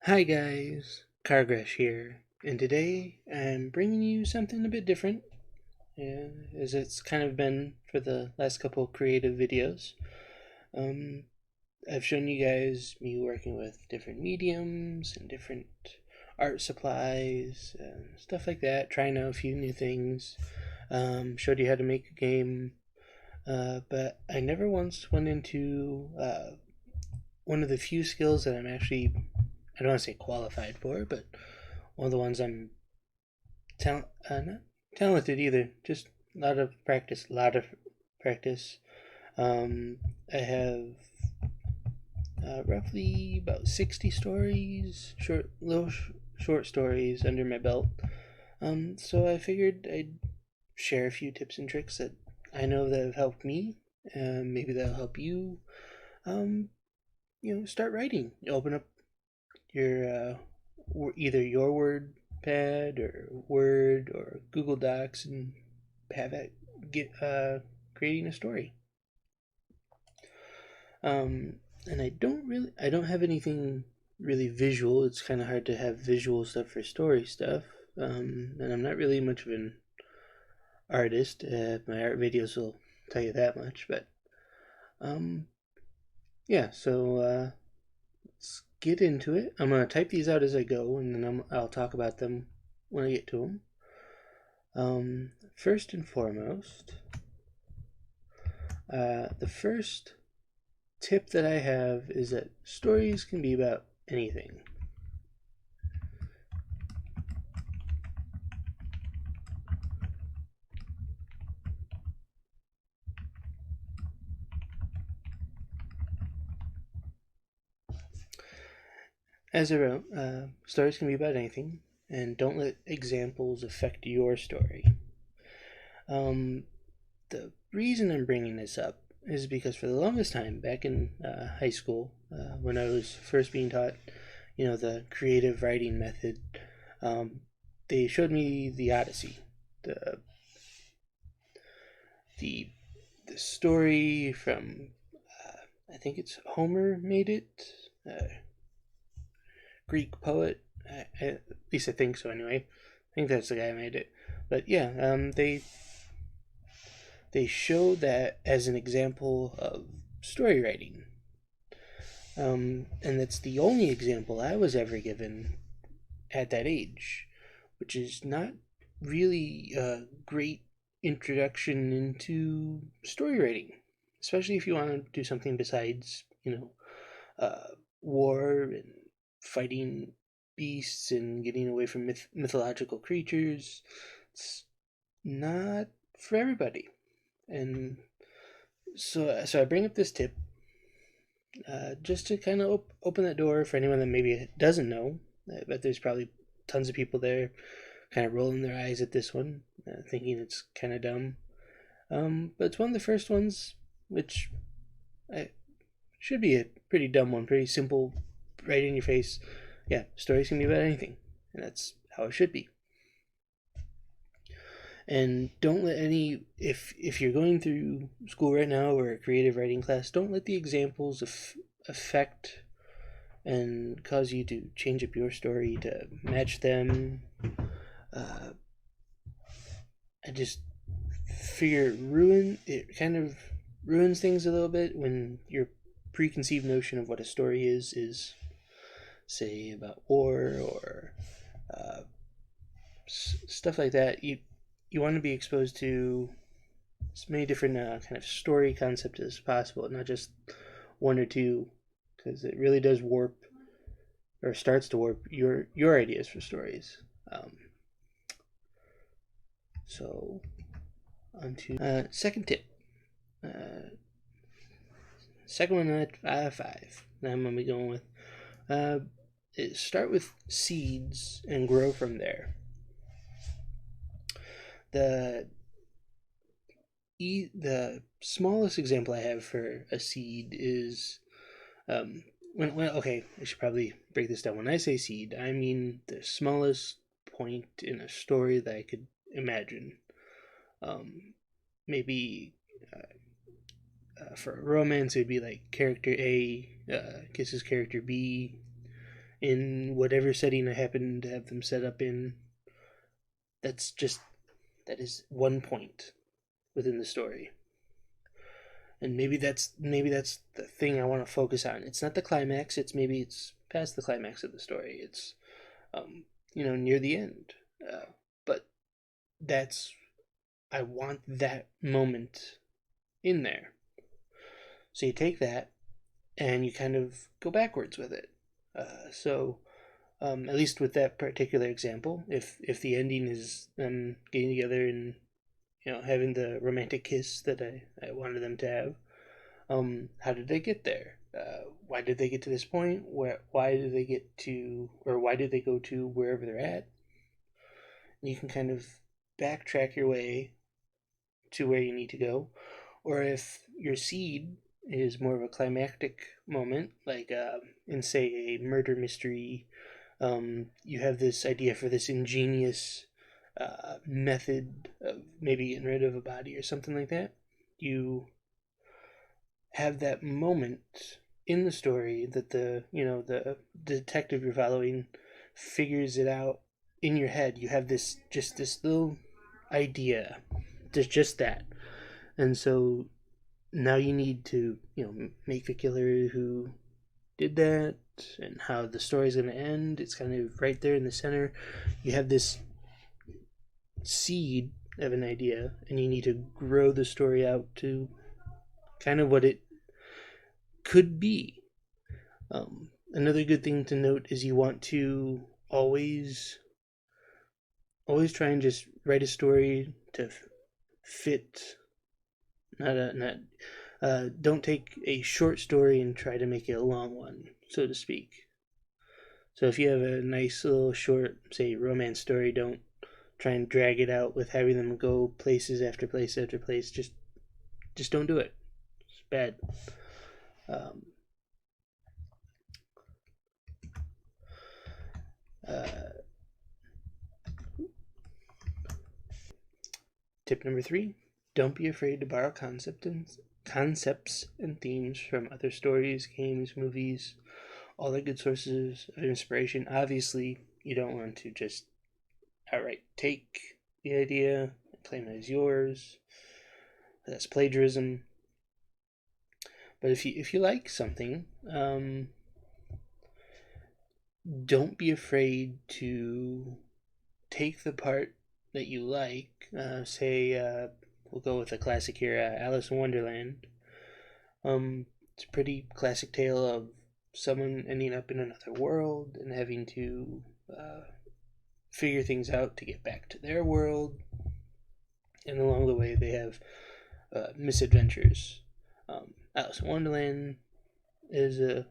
Hi guys, Cargrash here, and today I'm bringing you something a bit different, as it's kind of been for the last couple creative videos. Um, I've shown you guys me working with different mediums and different art supplies, stuff like that, trying out a few new things, showed you how to make a game, but I never once went into one of the few skills that I don't want to say qualified for, but one of the ones I'm not talented either. Just a lot of practice. A lot of practice. I have roughly about 60 stories, short stories under my belt. So I figured I'd share a few tips and tricks that I know that have helped me. Maybe that'll help you. Um, start writing. Open up your either your WordPad or Word or Google Docs and have it get creating a story. Um, and I don't have anything really visual. It's kind of hard to have visual stuff for story stuff. And I'm not really much of an artist. My art videos will tell you that much. But um, yeah, so let's get into it. I'm gonna type these out as I go, and then I'll talk about them when I get to them. First and foremost, the first tip that I have is that stories can be about anything. As I wrote, stories can be about anything, and don't let examples affect your story. Um, the reason I'm bringing this up is because for the longest time, back in high school, when I was first being taught, the creative writing method, um, they showed me the Odyssey, the the the story from I think it's Homer made it, uh, Greek poet. At least I think so. Anyway, I think that's the guy who made it. But yeah, they show that as an example of story writing. And that's the only example I was ever given at that age, which is not really a great introduction into story writing, especially if you want to do something besides, war and fighting beasts and getting away from mythological creatures. It's not for everybody. And so I bring up this tip just to kind of open that door for anyone that maybe doesn't know. But there's probably tons of people there kind of rolling their eyes at this one, thinking it's kind of dumb. But it's one of the first ones, which should be a pretty dumb one, pretty simple, right in your face. Yeah, stories can be about anything, and that's how it should be. And don't let any if you're going through school right now or a creative writing class, don't let the examples affect and cause you to change up your story to match them. Uh, I just figure it kind of ruins things a little bit when your preconceived notion of what a story is say about war or uh, stuff like that. You want to be exposed to as many different kind of story concepts as possible, not just one or two, because it really does warp or starts to warp your ideas for stories. Um, so on to second tip. Uh, Second one out of five. Now I'm gonna be going with start with seeds and grow from there. The the smallest example I have for a seed is okay, I should probably break this down. When I say seed, I mean the smallest point in a story that I could imagine. Maybe for a romance, it'd be like character A kisses character B, in whatever setting I happen to have them set up in. That is one point within the story. And maybe that's the thing I want to focus on. It's not the climax. It's past the climax of the story. It's near the end. But that's I want that moment in there. So you take that and you kind of go backwards with it. At least with that particular example, if the ending is them getting together and having the romantic kiss that I wanted them to have, how did they get there? Why did they get to this point? Why did they get to, or why did they go to wherever they're at? And you can kind of backtrack your way to where you need to go. Or if your seed is more of a climactic moment, like in, say, a murder mystery, you have this idea for this ingenious method of maybe getting rid of a body or something like that. You have that moment in the story that the detective you're following figures it out in your head. You have this little idea. There's just that. And so now you need to, make the killer who did that and how the story's going to end. It's kind of right there in the center. You have this seed of an idea, and you need to grow the story out to kind of what it could be. Another good thing to note is you want to always try and just write a story to fit. Don't take a short story and try to make it a long one, so to speak. So if you have a nice little short, say, romance story, don't try and drag it out with having them go places after place after place. Just don't do it. It's bad. Tip number 3: don't be afraid to borrow concepts and themes from other stories, games, movies, all the good sources of inspiration. Obviously, you don't want to just outright take the idea and claim it as yours. That's plagiarism. But if you like something, don't be afraid to take the part that you like. We'll go with a classic here, Alice in Wonderland. It's a pretty classic tale of someone ending up in another world and having to figure things out to get back to their world. And along the way, they have misadventures. Alice in Wonderland is the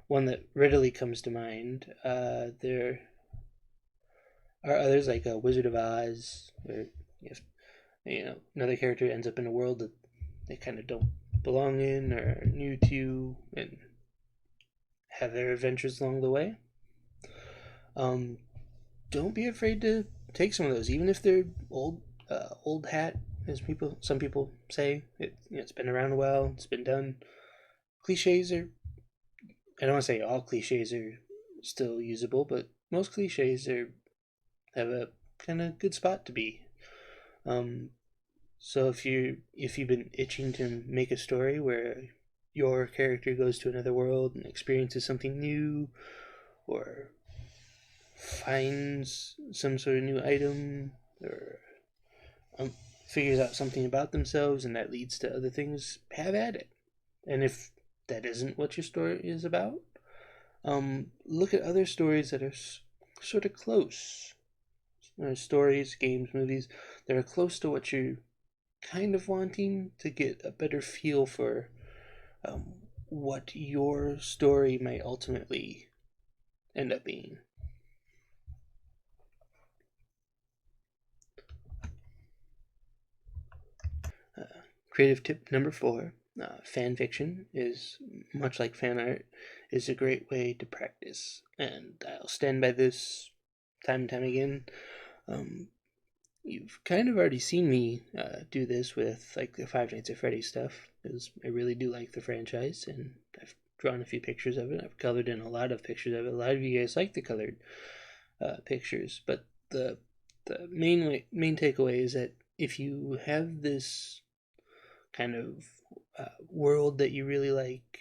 one that readily comes to mind. There are others like Wizard of Oz, where if another character ends up in a world that they kind of don't belong in or are new to, and have their adventures along the way. Don't be afraid to take some of those, even if they're old hat, as some people say. It's been around a while. It's been done. Cliches are. I don't want to say all cliches are still usable, but most cliches have a kind of good spot to be. So if you've been itching to make a story where your character goes to another world and experiences something new, or finds some sort of new item, or figures out something about themselves, and that leads to other things, have at it. And if that isn't what your story is about, look at other stories that are sort of close. Stories, games, movies that are close to what you're kind of wanting, to get a better feel for what your story might ultimately end up being. Creative tip number 4: fan fiction is, much like fan art, is a great way to practice, and I'll stand by this time and time again. You've kind of already seen me do this with like the Five Nights at Freddy's stuff, because I really do like the franchise, and I've drawn a few pictures of it. I've colored in a lot of pictures of it. A lot of you guys like the colored pictures, but the main takeaway is that if you have this kind of world that you really like,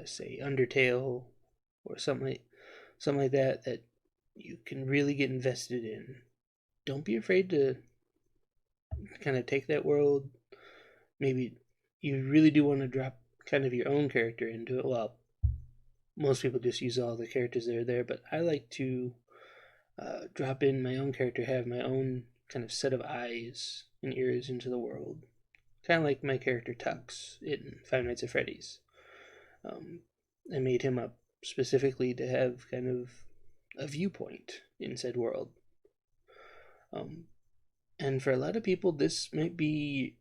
say Undertale or something like that, that you can really get invested in, don't be afraid to kind of take that world. Maybe you really do want to drop kind of your own character into it. Well, most people just use all the characters that are there, but I like to drop in my own character, have my own kind of set of eyes and ears into the world. Kind of like my character Tux in Five Nights at Freddy's. I made him up specifically to have kind of a viewpoint in said world. And for a lot of people, this might be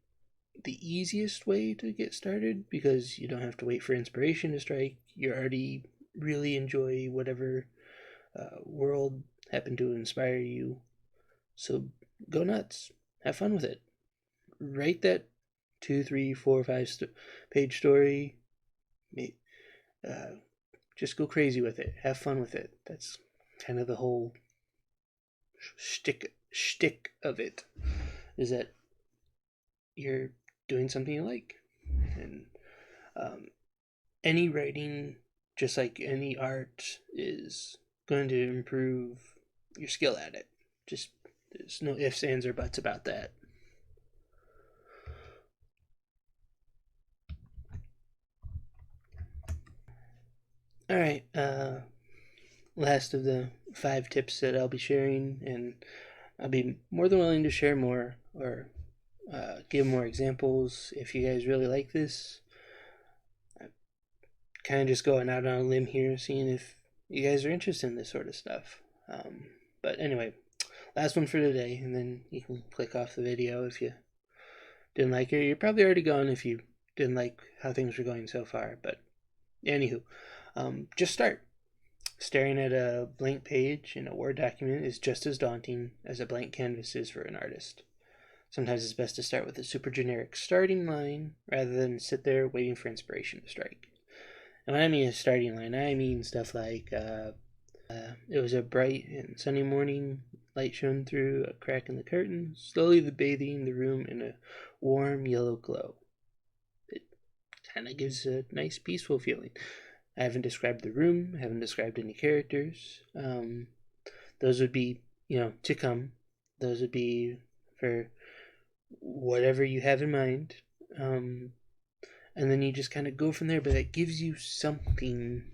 the easiest way to get started because you don't have to wait for inspiration to strike. You already really enjoy whatever world happened to inspire you. So go nuts. Have fun with it. Write that 2, 3, 4, 5 page story. Just go crazy with it. Have fun with it. That's kind of the whole shtick of it. Is that you're doing something you like, and any writing, just like any art, is going to improve your skill at it. Just there's no ifs, ands, or buts about that. All right, last of the 5 tips that I'll be sharing, and I'll be more than willing to share more or give more examples if you guys really like this. I'm kind of just going out on a limb here, seeing if you guys are interested in this sort of stuff. But anyway, last one for today, and then you can click off the video if you didn't like it. You're probably already gone if you didn't like how things were going so far. But anywho, just start. Staring at a blank page in a Word document is just as daunting as a blank canvas is for an artist. Sometimes it's best to start with a super generic starting line rather than sit there waiting for inspiration to strike. And when I mean a starting line, I mean stuff like, it was a bright and sunny morning, light shone through a crack in the curtain, slowly bathing the room in a warm yellow glow. It kind of gives a nice peaceful feeling. I haven't described the room, I haven't described any characters. Those would be, to come. Those would be for whatever you have in mind. And then you just kind of go from there, but that gives you something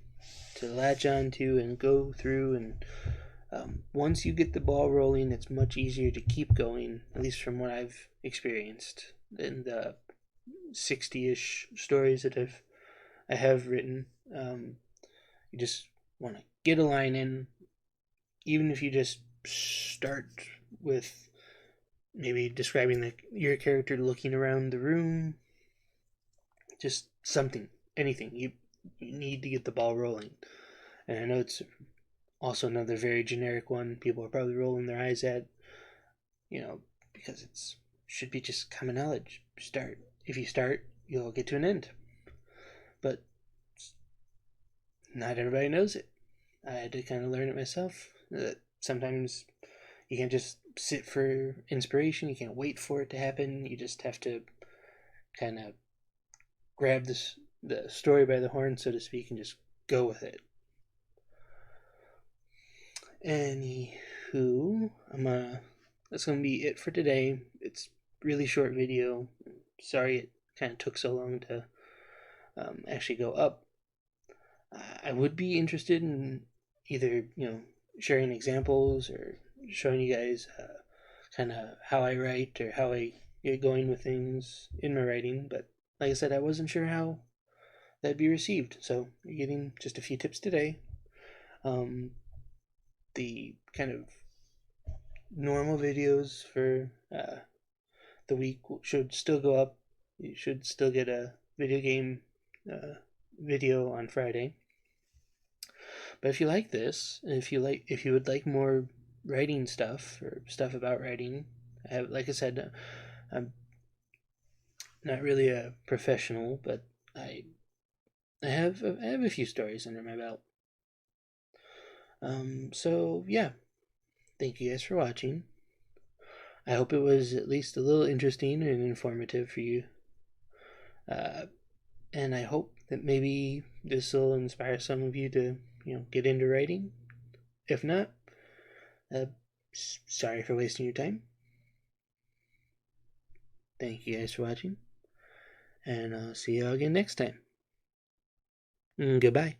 to latch onto and go through. And once you get the ball rolling, it's much easier to keep going, at least from what I've experienced in the 60-ish stories that I have written. You just want to get a line in, even if you just start with maybe describing your character looking around the room, just something, anything. You need to get the ball rolling. And I know it's also another very generic one people are probably rolling their eyes at, because it should be just common knowledge. Start. If you start, you'll get to an end. But not everybody knows it. I had to kind of learn it myself. That sometimes you can't just sit for inspiration. You can't wait for it to happen. You just have to kind of grab the story by the horn, so to speak, and just go with it. Anywho, that's gonna be it for today. It's a really short video. Sorry it kind of took so long to actually go up. I would be interested in either sharing examples or showing you guys kind of how I write or how I get going with things in my writing. But like I said, I wasn't sure how that'd be received, so you're getting just a few tips today. The kind of normal videos for the week should still go up. You should still get a video game video on Friday. But if you like this, and if you would like more writing stuff or stuff about writing, like I said, I'm not really a professional, but I I have a few stories under my belt. So yeah, thank you guys for watching. I hope it was at least a little interesting and informative for you. Uh, and I hope that maybe this will inspire some of you to, get into writing. If not, uh, sorry for wasting your time. Thank you guys for watching, and I'll see you all again next time. Goodbye.